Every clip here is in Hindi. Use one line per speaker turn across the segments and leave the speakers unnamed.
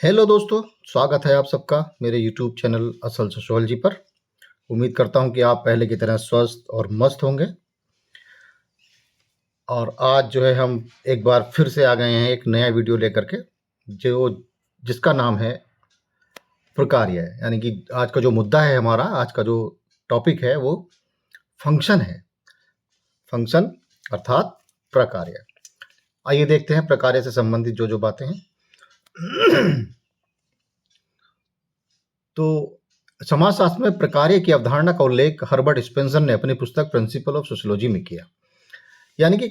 हेलो दोस्तों, स्वागत है आप सबका मेरे यूट्यूब चैनल असल सोशियोलॉजी पर। उम्मीद करता हूं कि आप पहले की तरह स्वस्थ और मस्त होंगे। और आज जो है हम एक बार फिर से आ गए हैं एक नया वीडियो लेकर के, जिसका नाम है प्रकार्य। यानी कि आज का जो मुद्दा है, हमारा आज का जो टॉपिक है वो फंक्शन है। फंक्शन अर्थात प्रकार्य। आइए देखते हैं प्रकार्य से संबंधित जो जो बातें हैं। तो समाजशास्त्र में प्रकार्य की अवधारणा का उल्लेख हर्बर्ट स्पेंसर ने अपनी पुस्तक प्रिंसिपल ऑफ सोशियोलॉजी में किया। यानी कि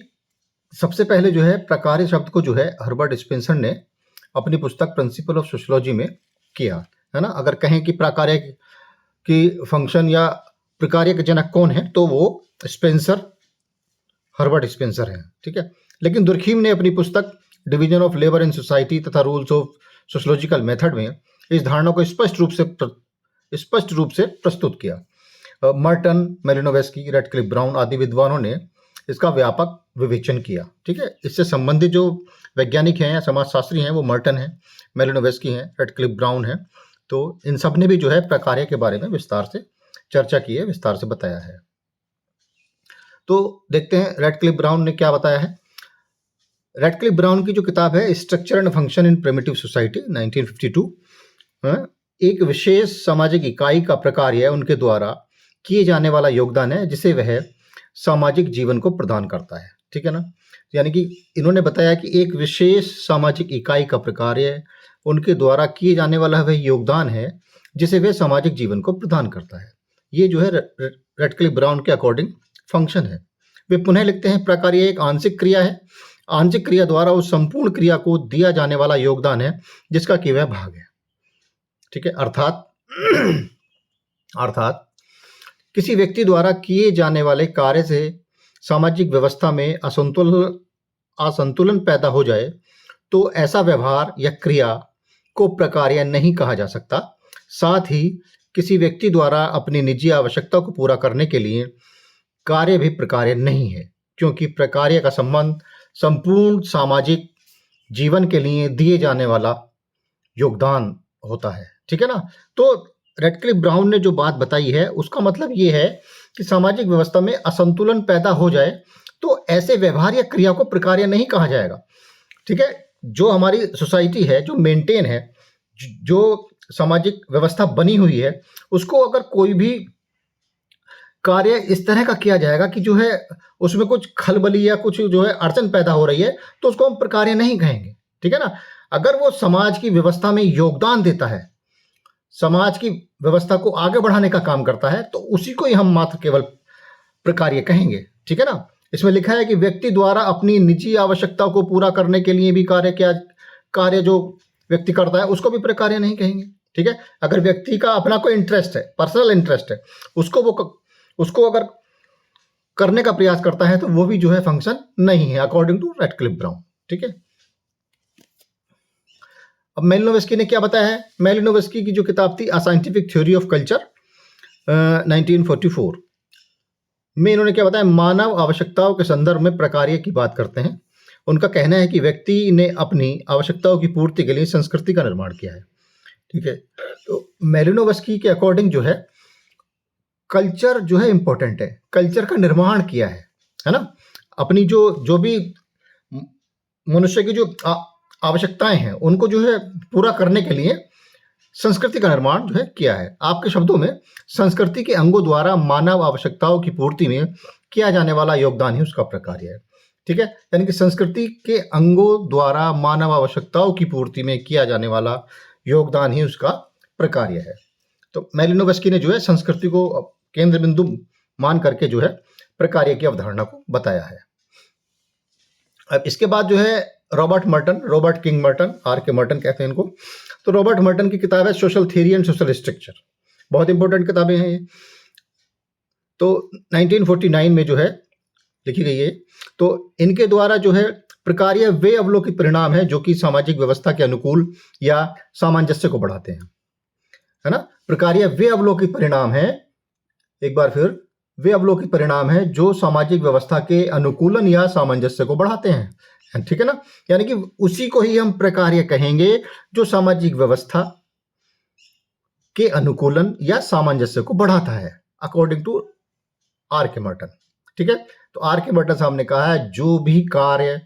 सबसे पहले जो है प्रकार्य शब्द को जो है हर्बर्ट स्पेंसर ने अपनी पुस्तक प्रिंसिपल ऑफ सोशियोलॉजी में किया, है ना। अगर कहें कि प्रकार्य की फंक्शन या प्रकार्य के जनक कौन है, तो वो स्पेंसर, हर्बर्ट स्पेंसर हैं, ठीक है। लेकिन दुर्खीम ने अपनी पुस्तक division of labour in society तथा रूल्स ऑफ सोशियोलॉजिकल मेथड में इस धारणा को स्पष्ट रूप से प्रस्तुत किया। मर्टन, मेलिनोवेस्की, रेडक्लिफ ब्राउन आदि विद्वानों ने इसका व्यापक विवेचन किया, ठीक है। इससे संबंधित जो वैज्ञानिक हैं या समाजशास्त्री हैं वो मर्टन हैं, मेलिनोवेस्की हैं, रेडक्लिफ ब्राउन हैं। तो इन सब ने भी जो है प्रकार्य के बारे में विस्तार से चर्चा की है, विस्तार से बताया है। तो देखते हैं रेडक्लिफ ब्राउन ने क्या बताया है। रेडक्लिफ ब्राउन की जो किताब है structure and function in primitive society 1952, एक विशेष सामाजिक इकाई का प्रकार्य उनके द्वारा किए जाने वाला योगदान है जिसे वह सामाजिक जीवन को प्रदान करता है, ठीक है ना। यानी कि इन्होंने बताया कि एक विशेष सामाजिक इकाई का प्रकार्य उनके द्वारा किए जाने वाला वह योगदान है जिसे वह सामाजिक जीवन को प्रदान करता है। ये जो है रेडक्लिफ ब्राउन के अकॉर्डिंग फंक्शन है। वे पुनः लिखते हैं प्रकार्य एक आंशिक क्रिया है, आंशिक क्रिया द्वारा उस संपूर्ण क्रिया को दिया जाने वाला योगदान है जिसका कि वह भाग है, ठीक है। अर्थात किसी व्यक्ति द्वारा किए जाने वाले कार्य से सामाजिक व्यवस्था में असंतुलन पैदा हो जाए तो ऐसा व्यवहार या क्रिया को प्रकार्य नहीं कहा जा सकता। साथ ही किसी व्यक्ति द्वारा अपनी निजी आवश्यकता को पूरा करने के लिए कार्य भी प्रकार्य नहीं है, क्योंकि प्रकार्य का संबंध संपूर्ण सामाजिक जीवन के लिए दिए जाने वाला योगदान होता है, ठीक है ना। तो रेडक्लिफ ब्राउन ने जो बात बताई है उसका मतलब ये है कि सामाजिक व्यवस्था में असंतुलन पैदा हो जाए तो ऐसे व्यवहार या क्रिया को प्रकार्य नहीं कहा जाएगा, ठीक है। जो हमारी सोसाइटी है, जो मेंटेन है, जो सामाजिक व्यवस्था बनी हुई है, उसको अगर कोई भी कार्य इस तरह का किया जाएगा कि जो है उसमें कुछ खलबली या कुछ जो है अड़चन पैदा हो रही है, तो उसको हम प्रकार्य नहीं कहेंगे, ठीक है ना। अगर वो समाज की व्यवस्था में योगदान देता है, समाज की व्यवस्था को आगे बढ़ाने का काम करता है, तो उसी को ही हम मात्र केवल प्रकार्य कहेंगे, ठीक है ना। इसमें लिखा है कि व्यक्ति द्वारा अपनी निजी आवश्यकता को पूरा करने के लिए भी कार्य जो व्यक्ति करता है उसको भी प्रकार्य नहीं कहेंगे, ठीक है। अगर व्यक्ति का अपना कोई इंटरेस्ट है, पर्सनल इंटरेस्ट है, उसको अगर करने का प्रयास करता है तो वो भी जो है फंक्शन नहीं है, अकॉर्डिंग टू रेडक्लिफ ब्राउन, ठीक है। अब मेलिनोवेस्की ने क्या बताया है। मेलिनोवेस्की की जो किताब थी a scientific theory of culture 1944 में इन्होंने क्या बताया, मानव आवश्यकताओं के संदर्भ में प्रकार्य की बात करते हैं। उनका कहना है कि व्यक्ति ने अपनी आवश्यकताओं की पूर्ति के लिए संस्कृति का निर्माण किया है, ठीक है। तो मेलिनोवेस्की के अकॉर्डिंग जो है कल्चर जो है इंपॉर्टेंट है, कल्चर का निर्माण किया है ना। अपनी जो भी मनुष्य की जो आवश्यकताएं हैं उनको जो है पूरा करने के लिए संस्कृति का निर्माण जो है किया है। आपके शब्दों में संस्कृति के अंगों द्वारा मानव आवश्यकताओं की पूर्ति में किया जाने वाला योगदान ही उसका प्रकार्य है, ठीक है। यानी कि संस्कृति के अंगों द्वारा मानव आवश्यकताओं की पूर्ति में किया जाने वाला योगदान ही उसका प्रकार्य है। तो मेलिनोवेस्की ने जो है संस्कृति को केंद्र बिंदु मान करके जो है प्रकार्य की अवधारणा को बताया है। अब इसके बाद जो है रॉबर्ट किंग मर्टन, आर के मर्टन कहते हैं इनको। तो रॉबर्ट मर्टन की किताब है social theory and social structure, बहुत इंपॉर्टेंट किताबें हैं ये। तो 1949 में जो है लिखी गई है। तो इनके द्वारा जो है प्रकार्य वे अवलोकित परिणाम है जो कि सामाजिक व्यवस्था के अनुकूल या सामंजस्य को बढ़ाते हैं, है ना। प्रकार्य वे अवलोकित परिणाम है, एक बार फिर, वे अवलोकित परिणाम है जो सामाजिक व्यवस्था के अनुकूलन या सामंजस्य को बढ़ाते हैं, ठीक है ना। यानी कि उसी को ही हम प्रकार्य कहेंगे जो सामाजिक व्यवस्था के अनुकूलन या सामंजस्य को बढ़ाता है, अकॉर्डिंग टू आर के मर्टन। ठीक है, तो आर के मर्टन साहब ने कहा है जो भी कार्य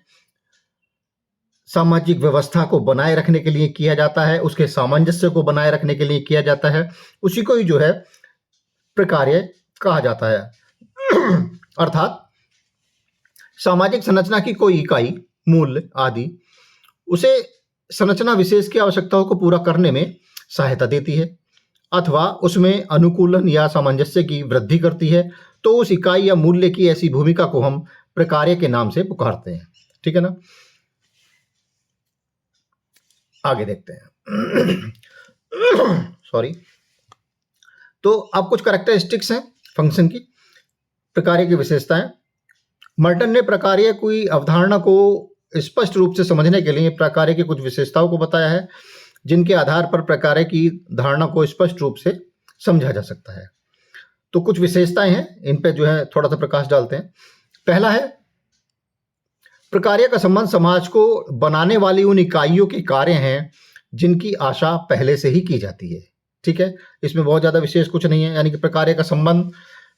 सामाजिक व्यवस्था को बनाए रखने के लिए किया जाता है, उसके सामंजस्य को बनाए रखने के लिए किया जाता है, उसी को ही जो है प्रकार्य कहा जाता है। अर्थात सामाजिक संरचना की कोई इकाई, मूल्य आदि उसे संरचना विशेष की आवश्यकताओं को पूरा करने में सहायता देती है अथवा उसमें अनुकूलन या सामंजस्य की वृद्धि करती है, तो उस इकाई या मूल्य की ऐसी भूमिका को हम प्रकार्य के नाम से पुकारते हैं। ठीक है ना, आगे देखते हैं। सॉरी। तो अब कुछ कैरेक्टरिस्टिक्स हैं फंक्शन की, प्रकार्य की विशेषताएं। मर्टन ने प्रकार्य की अवधारणा को स्पष्ट रूप से समझने के लिए प्रकार्य की कुछ विशेषताओं को बताया है, जिनके आधार पर प्रकार्य की धारणा को स्पष्ट रूप से समझा जा सकता है। तो कुछ विशेषताएं हैं, इन पे जो है थोड़ा सा प्रकाश डालते हैं। पहला है, प्रकार्य का संबंध समाज को बनाने वाली उन इकाइयों के कार्य हैं जिनकी आशा पहले से ही की जाती है। ठीक है, इसमें बहुत ज्यादा विशेष कुछ नहीं है, यानी कि प्रकार्य का संबंध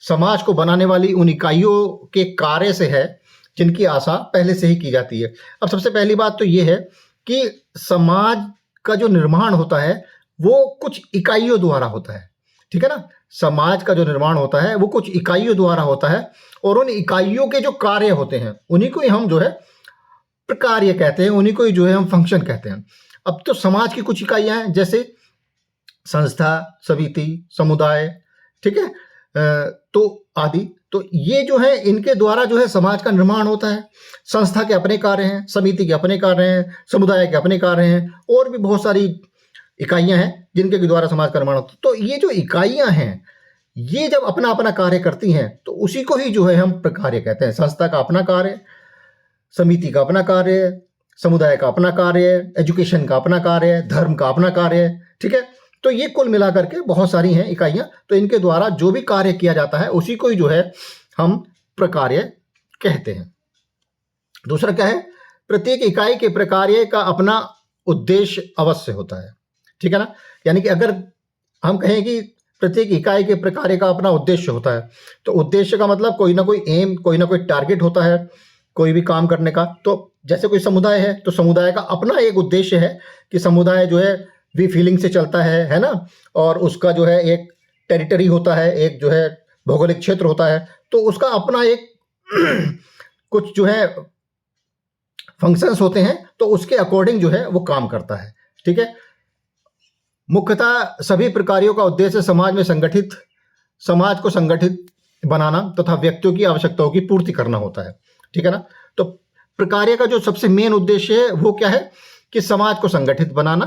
समाज को बनाने वाली उन इकाइयों के कार्य से है जिनकी आशा पहले से ही की जाती है। अब सबसे पहली बात तो ये है कि समाज का जो निर्माण होता है वो कुछ इकाइयों द्वारा होता है। ठीक है ना, समाज का जो निर्माण होता है वो कुछ इकाइयों द्वारा होता है, और उन इकाइयों के जो कार्य होते हैं उन्हीं को ही हम जो है प्रकार्य कहते हैं, उन्हीं को ही जो है हम फंक्शन कहते हैं। अब तो समाज की कुछ इकाइयां हैं, जैसे संस्था, समिति, समुदाय, ठीक है, तो आदि। तो ये जो है इनके द्वारा जो है समाज का निर्माण होता है। संस्था के अपने कार्य हैं, समिति के अपने कार्य हैं, समुदाय के अपने कार्य हैं, और भी बहुत सारी इकाइयां हैं जिनके द्वारा समाज का निर्माण होता है। तो ये जो इकाइयां हैं ये जब अपना अपना कार्य करती हैं तो उसी को ही जो है हम प्रकार्य कहते हैं। संस्था का अपना कार्य, समिति का अपना कार्य, समुदाय का अपना कार्य, एजुकेशन का अपना कार्य, धर्म का अपना कार्य। ठीक है, तो ये कुल मिलाकर के बहुत सारी हैं इकाइयां, तो इनके द्वारा जो भी कार्य किया जाता है उसी को ही जो है हम प्रकार्य कहते हैं। दूसरा क्या है, प्रत्येक इकाई के प्रकार्य का अपना उद्देश्य अवश्य होता है। ठीक है ना, यानी कि अगर हम कहें कि प्रत्येक इकाई के प्रकार्य का अपना उद्देश्य होता है, तो उद्देश्य का मतलब कोई ना कोई एम, कोई ना कोई टारगेट होता है कोई भी काम करने का। तो जैसे कोई समुदाय है तो समुदाय का अपना एक उद्देश्य है कि समुदाय जो है वी फीलिंग से चलता है ना, और उसका जो है एक टेरिटरी होता है, एक जो है भौगोलिक क्षेत्र होता है, तो उसका अपना एक कुछ जो है फंक्शंस होते हैं, तो उसके अकॉर्डिंग जो है वो काम करता है। ठीक है, मुख्यतः सभी प्रकार्यों का उद्देश्य समाज को संगठित बनाना तथा व्यक्तियों की आवश्यकताओं की पूर्ति करना होता है। ठीक है ना, तो प्रकार्य का जो सबसे मेन उद्देश्य है वो क्या है कि समाज को संगठित बनाना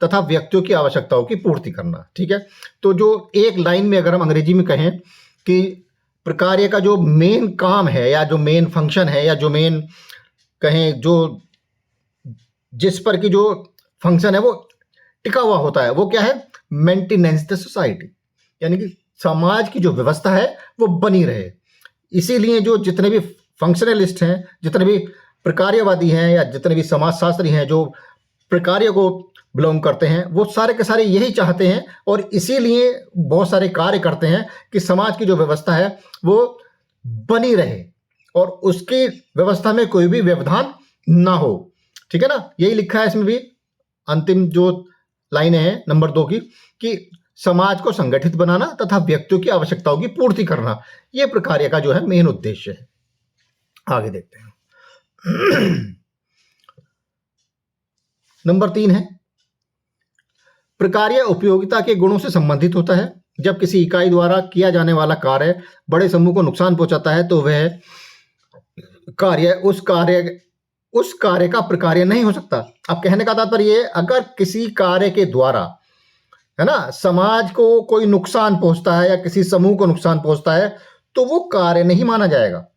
तथा व्यक्तियों की आवश्यकताओं की पूर्ति करना। ठीक है, तो जो एक लाइन में अगर हम अंग्रेजी में कहें कि प्रकार्य का जो मेन काम है या जो मेन फंक्शन है या जो मेन कहें जो जिस पर की जो फंक्शन है वो टिका हुआ होता है, वो क्या है, मेंटेनेंस द सोसाइटी, यानी कि समाज की जो व्यवस्था है वो बनी रहे। इसीलिए जो जितने भी फंक्शनलिस्ट हैं, जितने भी प्रकार्यवादी हैं या जितने भी समाजशास्त्री हैं जो प्रकार्य को बिलोंग करते हैं, वो सारे के सारे यही चाहते हैं और इसीलिए बहुत सारे कार्य करते हैं कि समाज की जो व्यवस्था है वो बनी रहे और उसकी व्यवस्था में कोई भी व्यवधान ना हो। ठीक है ना, यही लिखा है इसमें भी अंतिम जो लाइनें हैं नंबर 2 की, कि समाज को संगठित बनाना तथा व्यक्तियों की आवश्यकताओं की पूर्ति करना, यह प्रकार्य का जो है मेन उद्देश्य है। आगे देखते हैं। नंबर 3 है, प्रकार्य उपयोगिता के गुणों से संबंधित होता है। जब किसी इकाई द्वारा किया जाने वाला कार्य बड़े समूह को नुकसान पहुंचाता है तो वह कार्य उस कार्य का प्रकार्य नहीं हो सकता। अब कहने का तात्पर्य ये, अगर किसी कार्य के द्वारा है ना समाज को कोई नुकसान पहुंचता है या किसी समूह को नुकसान पहुंचता है तो वो कार्य नहीं माना जाएगा।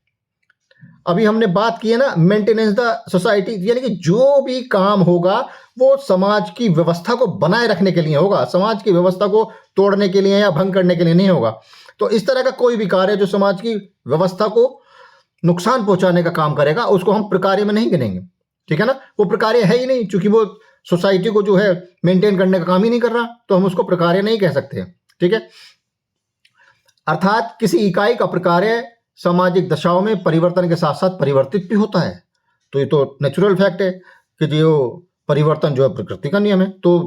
अभी हमने बात की है ना मेंटेनेंस द सोसाइटी, यानी कि जो भी काम होगा वो समाज की व्यवस्था को बनाए रखने के लिए होगा, समाज की व्यवस्था को तोड़ने के लिए या भंग करने के लिए नहीं होगा। तो इस तरह का कोई भी कार्य जो समाज की व्यवस्था को नुकसान पहुंचाने का काम करेगा उसको हम प्रकार्य में नहीं गिनेंगे। ठीक है ना, वो प्रकार्य है ही नहीं, क्योंकि वो सोसाइटी को जो है मेंटेन करने का काम ही नहीं कर रहा, तो हम उसको प्रकार्य नहीं कह सकते हैं। ठीक है, अर्थात किसी इकाई का प्रकार्य सामाजिक दशाओं में परिवर्तन के साथ साथ परिवर्तित भी होता है। तो ये तो नेचुरल फैक्ट है कि जो परिवर्तन जो है प्रकृति का नियम है, तो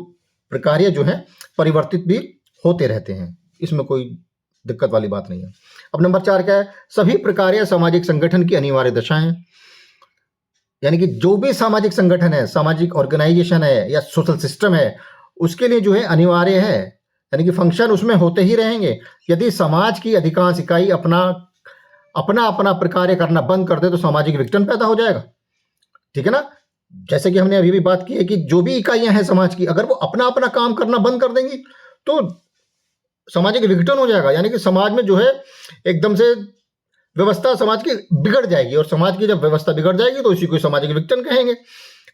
प्रकार्य जो है परिवर्तित भी होते रहते हैं, इसमें कोई दिक्कत वाली बात नहीं है। अब नंबर 4 क्या है, सभी प्रकार्य सामाजिक संगठन की अनिवार्य दशा है। यानी कि जो भी सामाजिक संगठन है, सामाजिक ऑर्गेनाइजेशन है या सोशल सिस्टम है, उसके लिए जो है अनिवार्य है, यानी कि फंक्शन उसमें होते ही रहेंगे। यदि समाज की अधिकांश इकाई अपना अपना प्रकार्य करना बंद कर दे तो सामाजिक विघटन पैदा हो जाएगा। ठीक है ना, जैसे कि हमने अभी भी बात की है कि जो भी इकाइयां हैं समाज की, अगर वो अपना अपना काम करना बंद कर देंगी तो सामाजिक विघटन हो जाएगा, यानी कि समाज में जो है एकदम से व्यवस्था समाज की बिगड़ जाएगी, और समाज की जब व्यवस्था बिगड़ जाएगी तो इसी को सामाजिक विघटन कहेंगे।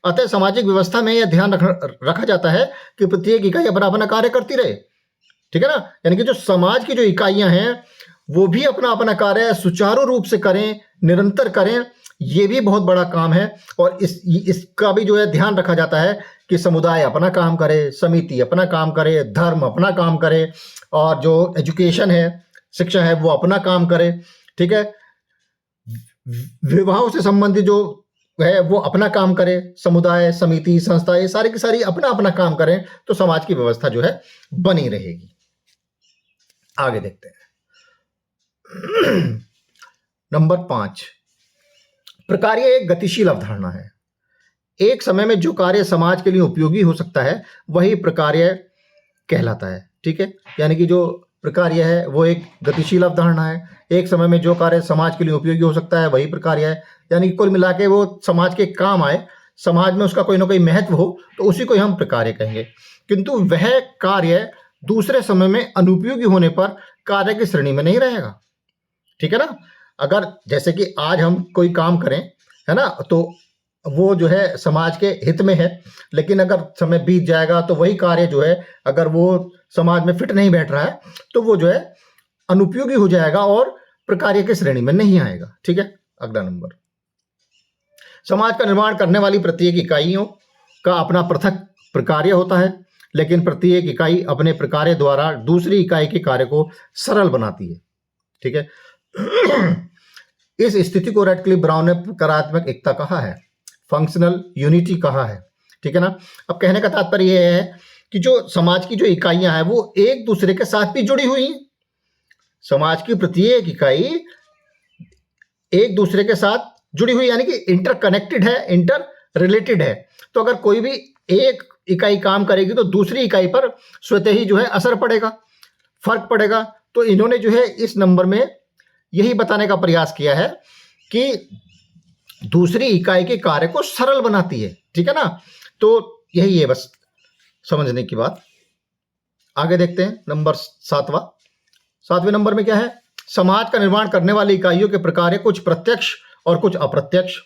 अतः सामाजिक व्यवस्था में यह ध्यान रखा जाता है कि प्रत्येक इकाई अपना अपना कार्य करती रहे। ठीक है ना, यानी कि जो समाज की जो इकाइयां हैं वो भी अपना अपना कार्य सुचारू रूप से करें, निरंतर करें, ये भी बहुत बड़ा काम है। और इसका भी जो है ध्यान रखा जाता है कि समुदाय अपना काम करे, समिति अपना काम करे, धर्म अपना काम करे, और जो एजुकेशन है, शिक्षा है, वो अपना काम करे। ठीक है, विवाह से संबंधित जो है वो अपना काम करे, समुदाय, समिति, संस्था, ये सारी की सारी अपना अपना काम करें, तो समाज की व्यवस्था जो है बनी रहेगी। आगे देखते हैं। नंबर 5, प्रकार्य एक गतिशील अवधारणा है। एक समय में जो कार्य समाज के लिए उपयोगी हो सकता है वही प्रकार्य कहलाता है। ठीक है, यानी कि जो प्रकार्य है वो एक गतिशील अवधारणा है। एक समय में जो कार्य समाज के लिए उपयोगी हो सकता है वही प्रकार्य है, यानी कि कुल मिला के वो समाज के काम आए, समाज में उसका कोई ना कोई महत्व हो, तो उसी को हम प्रकार्य कहेंगे। किंतु वह कार्य दूसरे समय में अनुपयोगी होने पर कार्य की श्रेणी में नहीं रहेगा। ठीक है ना, अगर जैसे कि आज हम कोई काम करें, है ना, तो वो जो है समाज के हित में है, लेकिन अगर समय बीत जाएगा तो वही कार्य जो है अगर वो समाज में फिट नहीं बैठ रहा है तो वो जो है अनुपयोगी हो जाएगा और प्रकार्य की श्रेणी में नहीं आएगा। ठीक है, अगला नंबर, समाज का निर्माण करने वाली प्रत्येक इकाइयों का अपना पृथक प्रकार्य होता है, लेकिन प्रत्येक इकाई अपने प्रकार्य द्वारा दूसरी इकाई के कार्य को सरल बनाती है। ठीक है, इस स्थिति को रेडक्लिफ ब्राउन ने प्रकारात्मक एकता कहा है, फंक्शनल यूनिटी कहा है। ठीक है ना, अब कहने का तात्पर्य यह है कि जो समाज की जो इकाइयां हैं वो एक दूसरे के साथ भी जुड़ी हुई हैं। समाज की प्रत्येक इकाई एक दूसरे के साथ जुड़ी हुई, यानी कि इंटरकनेक्टेड है, इंटर रिलेटेड है। तो अगर कोई भी एक इकाई काम करेगी तो दूसरी इकाई पर स्वतः ही जो है असर पड़ेगा, फर्क पड़ेगा। तो इन्होंने जो है इस नंबर में यही बताने का प्रयास किया है कि दूसरी इकाई के कार्य को सरल बनाती है। ठीक है ना, तो यही है बस समझने की बात। आगे देखते हैं नंबर 7वें नंबर में क्या है, समाज का निर्माण करने वाली इकाइयों के प्रकार कुछ प्रत्यक्ष और कुछ अप्रत्यक्ष,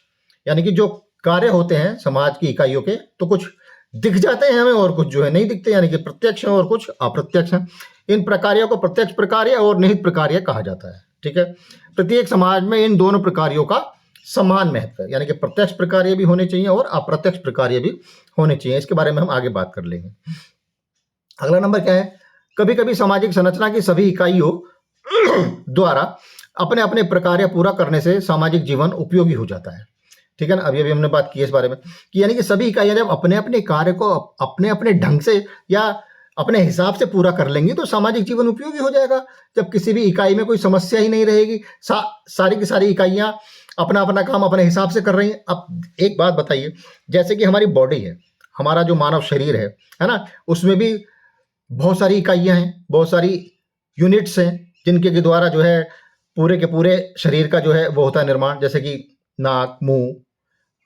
यानी कि जो कार्य होते हैं समाज की इकाइयों के तो कुछ दिख जाते हैं हमें और कुछ जो है नहीं दिखते, यानी कि प्रत्यक्ष हैं और कुछ अप्रत्यक्ष हैं। इन प्रकारों को प्रत्यक्ष प्रकार्य और निहित प्रकार्य कहा जाता है। ठीक है, प्रत्येक समाज में इन दोनों प्रकारों का समान महत्व है, यानी कि प्रत्यक्ष प्रकार्य भी होने चाहिए और अप्रत्यक्ष प्रकार्य भी होने चाहिए। इसके बारे में हम आगे बात कर लेंगे। अगला नंबर क्या है, कभी कभी सामाजिक संरचना की सभी इकाइयों द्वारा अपने अपने प्रकार्य पूरा करने से सामाजिक जीवन उपयोगी हो जाता है। ठीक है ना, अभी हमने बात की है इस बारे में कि यानी कि सभी इकाइयां जब अपने अपने कार्य को अपने अपने ढंग से या अपने हिसाब से पूरा कर लेंगी तो सामाजिक जीवन उपयोगी हो जाएगा। जब किसी भी इकाई में कोई समस्या ही नहीं रहेगी, सारी की सारी इकाइयां अपना अपना काम अपने हिसाब से कर रही हैं। अब एक बात बताइए, जैसे कि हमारी बॉडी है, हमारा जो मानव शरीर है ना, उसमें भी बहुत सारी इकाइयां हैं, बहुत सारी यूनिट्स हैं जिनके के द्वारा जो है पूरे के पूरे शरीर का जो है वो होता है निर्माण, जैसे कि नाक, मुंह,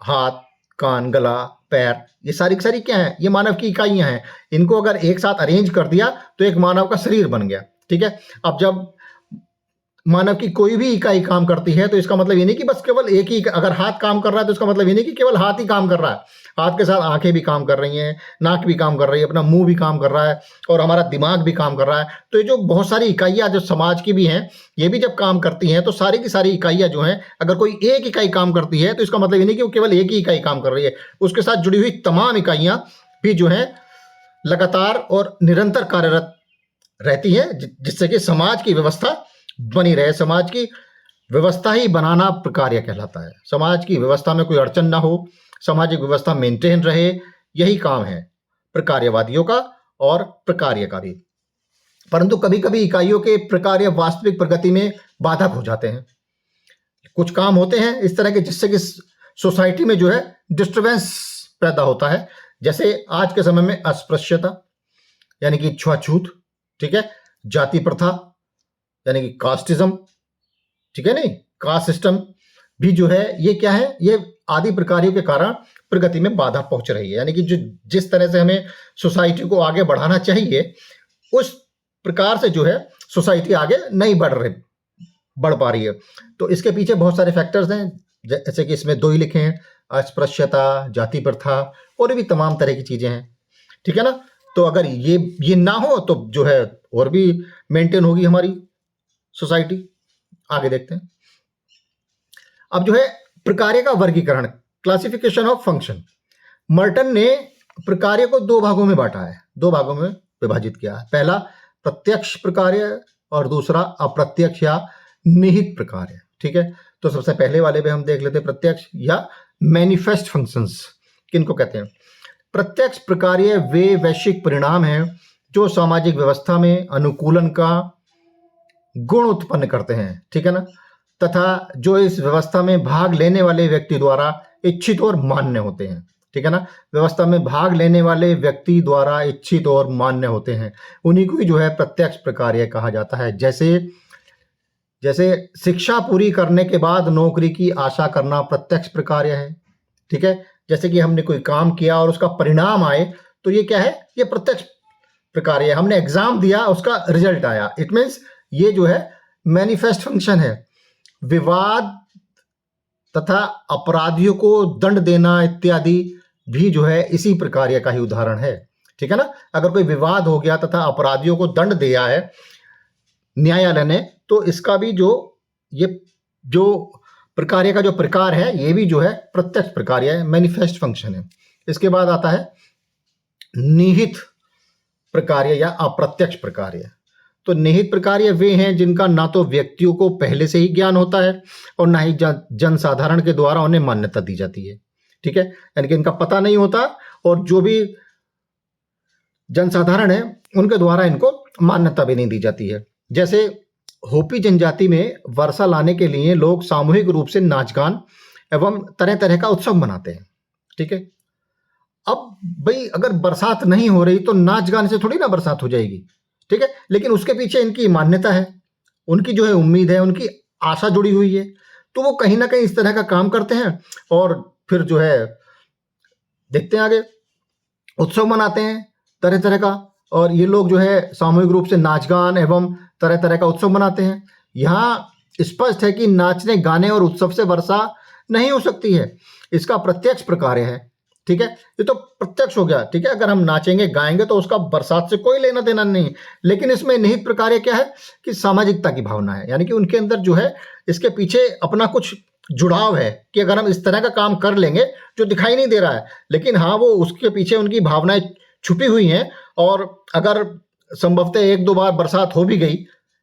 हाथ, कान, गला, पैर, ये सारी की सारी क्या है, ये मानव की इकाइयां हैं। इनको अगर एक साथ अरेंज कर दिया तो एक मानव का शरीर बन गया। ठीक है, अब जब मानव की कोई भी इकाई काम करती है तो इसका मतलब ये नहीं कि बस केवल एक ही, अगर हाथ काम कर रहा है तो इसका मतलब ये नहीं कि केवल हाथ ही काम कर रहा है। हाथ के साथ आंखें भी काम कर रही हैं, नाक भी काम कर रही है, अपना मुंह भी काम कर रहा है और हमारा दिमाग भी काम कर रहा है। तो ये जो बहुत सारी इकाइयाँ जो समाज की भी हैं, ये भी जब काम करती हैं तो सारी की सारी इकाइयाँ जो हैं, अगर कोई एक इकाई काम करती है तो इसका मतलब ये नहीं कि वो केवल एक ही इकाई काम कर रही है, उसके साथ जुड़ी हुई तमाम इकाइयाँ भी जो हैं लगातार और निरंतर कार्यरत रहती है, जिससे कि समाज की व्यवस्था बनी रहे। समाज की व्यवस्था ही बनाना प्रकार्य कहलाता है। समाज की व्यवस्था में कोई अड़चन ना हो, सामाजिक व्यवस्था मेंटेन रहे, यही काम है प्रकार्यवादियों का और प्रकार्य का भी। परंतु कभी कभी इकाइयों के प्रकार्य वास्तविक प्रगति में बाधक हो जाते हैं। कुछ काम होते हैं इस तरह के जिससे कि सोसाइटी में जो है डिस्टर्बेंस पैदा होता है। जैसे आज के समय में अस्पृश्यता यानी कि छुआछूत, ठीक है, जाति प्रथा यानी कि कास्टिज्म, ठीक है, नहीं, कास्ट सिस्टम भी जो है ये क्या है, ये आदि प्रकारों के कारण प्रगति में बाधा पहुंच रही है। यानी कि जो जिस तरह से हमें सोसाइटी को आगे बढ़ाना चाहिए उस प्रकार से जो है सोसाइटी आगे नहीं बढ़ पा रही है। तो इसके पीछे बहुत सारे फैक्टर्स हैं, जैसे कि इसमें 2 ही लिखे हैं, अस्पृश्यता, जाति प्रथा और भी तमाम तरह की चीजें हैं, ठीक है ना। तो अगर ये ना हो तो जो है और भी मेंटेन होगी हमारी सोसाइटी। आगे देखते हैं। अब जो है प्रकार्य का वर्गीकरण, क्लासिफिकेशन ऑफ फंक्शन। मर्टन ने प्रकार्य को 2 भागों में बांटा है, 2 भागों में विभाजित किया है। पहला प्रत्यक्ष प्रकार्य और दूसरा अप्रत्यक्ष या निहित प्रकार्य, ठीक है। तो सबसे पहले वाले में हम देख लेते हैं प्रत्यक्ष या मैनिफेस्ट फंक्शंस किनको कहते हैं। प्रत्यक्ष प्रकार्य वे वैश्विक परिणाम हैं जो सामाजिक व्यवस्था में अनुकूलन का गुण उत्पन्न करते हैं, ठीक है ना, तथा जो इस व्यवस्था में भाग लेने वाले व्यक्ति द्वारा इच्छित और मान्य होते हैं, ठीक है ना। व्यवस्था में भाग लेने वाले व्यक्ति द्वारा इच्छित और मान्य होते हैं, उन्हीं को ही जो है प्रत्यक्ष प्रकार्य कहा जाता है। जैसे शिक्षा पूरी करने के बाद नौकरी की आशा करना प्रत्यक्ष प्रकार्य है, ठीक है। जैसे कि हमने कोई काम किया और उसका परिणाम आए तो ये क्या है, ये प्रत्यक्ष प्रकार्य है। हमने एग्जाम दिया, उसका रिजल्ट आया, इट मीन्स ये जो है मैनिफेस्ट फंक्शन है। विवाद तथा अपराधियों को दंड देना इत्यादि भी जो है इसी प्रकार्य का ही उदाहरण है, ठीक है ना। अगर कोई विवाद हो गया तथा अपराधियों को दंड दिया है न्यायालय ने, तो इसका भी जो प्रकार्य का जो प्रकार है ये भी जो है प्रत्यक्ष प्रकार्य है, मैनिफेस्ट फंक्शन है। इसके बाद आता है निहित प्रकार्य या अप्रत्यक्ष प्रकार्य। तो निहित प्रकार्य वे हैं जिनका ना तो व्यक्तियों को पहले से ही ज्ञान होता है और ना ही जनसाधारण के द्वारा उन्हें मान्यता दी जाती है, ठीक है। यानी कि इनका पता नहीं होता और जो भी जनसाधारण है उनके द्वारा इनको मान्यता भी नहीं दी जाती है। जैसे होपी जनजाति में वर्षा लाने के लिए लोग सामूहिक रूप से नाच गान एवं तरह तरह का उत्सव मनाते हैं, ठीक है। अब भाई अगर बरसात नहीं हो रही तो नाच गाने से थोड़ी ना बरसात हो जाएगी, ठीक है। लेकिन उसके पीछे इनकी मान्यता है, उनकी जो है उम्मीद है, उनकी आशा जुड़ी हुई है, तो वो कहीं ना कहीं इस तरह का काम करते हैं और फिर जो है देखते हैं आगे उत्सव मनाते हैं तरह तरह का। और ये लोग जो है सामूहिक रूप से नाच गान एवं तरह तरह का उत्सव मनाते हैं। यहाँ स्पष्ट है कि नाचने गाने और उत्सव से वर्षा नहीं हो सकती है, इसका प्रत्यक्ष प्रकार्य है, ठीक है। ये तो प्रत्यक्ष हो गया, ठीक है। अगर हम नाचेंगे गाएंगे तो उसका बरसात से कोई लेना देना नहीं। लेकिन इसमें निहित प्रकार्य क्या है कि सामाजिकता की भावना है, यानी कि उनके अंदर जो है इसके पीछे अपना कुछ जुड़ाव है कि अगर हम इस तरह का काम कर लेंगे जो दिखाई नहीं दे रहा है, लेकिन हाँ वो उसके पीछे उनकी भावनाएं छुपी हुई हैं। और अगर संभवतः 1-2 बार बरसात हो भी गई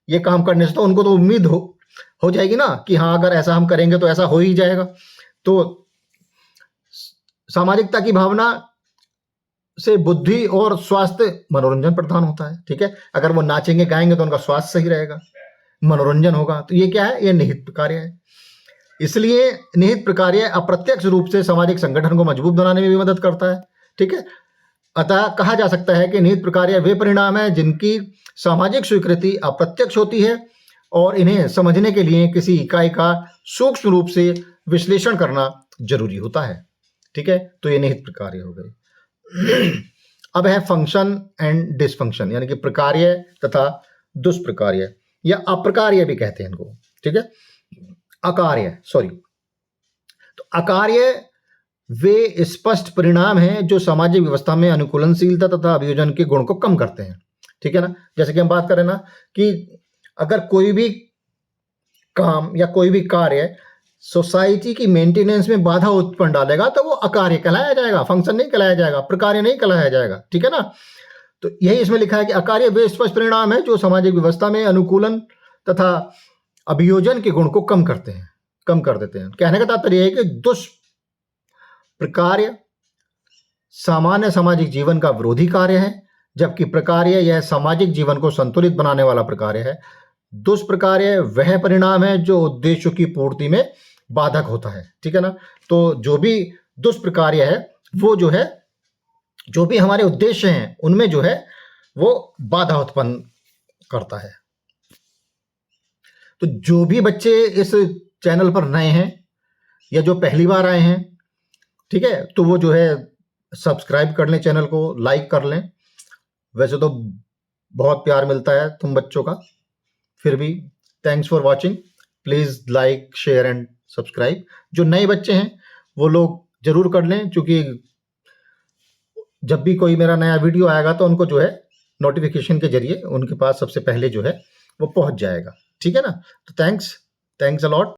ये काम करने से, तो उनको तो उम्मीद हो जाएगी ना कि हाँ अगर ऐसा हम करेंगे तो ऐसा हो ही जाएगा। तो सामाजिकता की भावना से बुद्धि और स्वास्थ्य मनोरंजन प्रदान होता है, ठीक है। अगर वो नाचेंगे गाएंगे तो उनका स्वास्थ्य सही रहेगा, मनोरंजन होगा। तो ये क्या है, ये निहित प्रकार्य है। इसलिए निहित प्रकार्य अप्रत्यक्ष रूप से सामाजिक संगठन को मजबूत बनाने में भी मदद करता है, ठीक है। अतः कहा जा सकता है कि निहित प्रकार्य वे परिणाम है जिनकी सामाजिक स्वीकृति अप्रत्यक्ष होती है और इन्हें समझने के लिए किसी इकाई का सूक्ष्म रूप से विश्लेषण करना जरूरी होता है, ठीक है। तो ये निहित प्रकार्य हो गए। अब है फंक्शन एंड डिसफंक्शन, यानी कि प्रकार्य तथा दुष्प्रकार्य। या अप्रकार्य भी कहते हैं इनको, ठीक है, अकार्य, सॉरी। तो अकार्य वे स्पष्ट परिणाम हैं जो सामाजिक व्यवस्था में अनुकूलनशीलता तथा अभियोजन के गुण को कम करते हैं, ठीक है ना। जैसे कि हम बात करें ना कि अगर कोई भी काम या कोई भी कार्य सोसाइटी की मेंटेनेंस में बाधा उत्पन्न डालेगा तो वो अकार्य कहलाया जाएगा, फंक्शन नहीं कहलाया जाएगा, प्रकार्य नहीं कहलाया जाएगा, ठीक है ना। तो यही इसमें लिखा है कि अकार्य वे स्पष्ट परिणाम है जो सामाजिक व्यवस्था में अनुकूलन तथा अभियोजन के गुण को कम करते हैं, कम कर देते हैं। कहने का तात्पर्य है कि दुष्प्रकार्य सामान्य सामाजिक जीवन का विरोधी कार्य है, जबकि प्रकार्य यह सामाजिक जीवन को संतुलित बनाने वाला प्रकार्य है। दुष्प्रकार्य वह परिणाम है जो उद्देश्यों की पूर्ति में बाधक होता है, ठीक है ना। तो जो भी दुष्प्रकार्य है वो जो है, जो भी हमारे उद्देश्य हैं उनमें जो है वो बाधा उत्पन्न करता है। तो जो भी बच्चे इस चैनल पर नए हैं या जो पहली बार आए हैं, ठीक है, तो वो जो है सब्सक्राइब कर लें, चैनल को लाइक कर लें। वैसे तो बहुत प्यार मिलता है तुम बच्चों का, फिर भी thanks for watching. Please like, share and subscribe. जो नए बच्चे हैं वो लोग जरूर कर लें, क्योंकि जब भी कोई मेरा नया वीडियो आएगा तो उनको जो है नोटिफिकेशन के जरिए उनके पास सबसे पहले जो है वो पहुंच जाएगा, ठीक है ना। तो थैंक्स अ लॉट।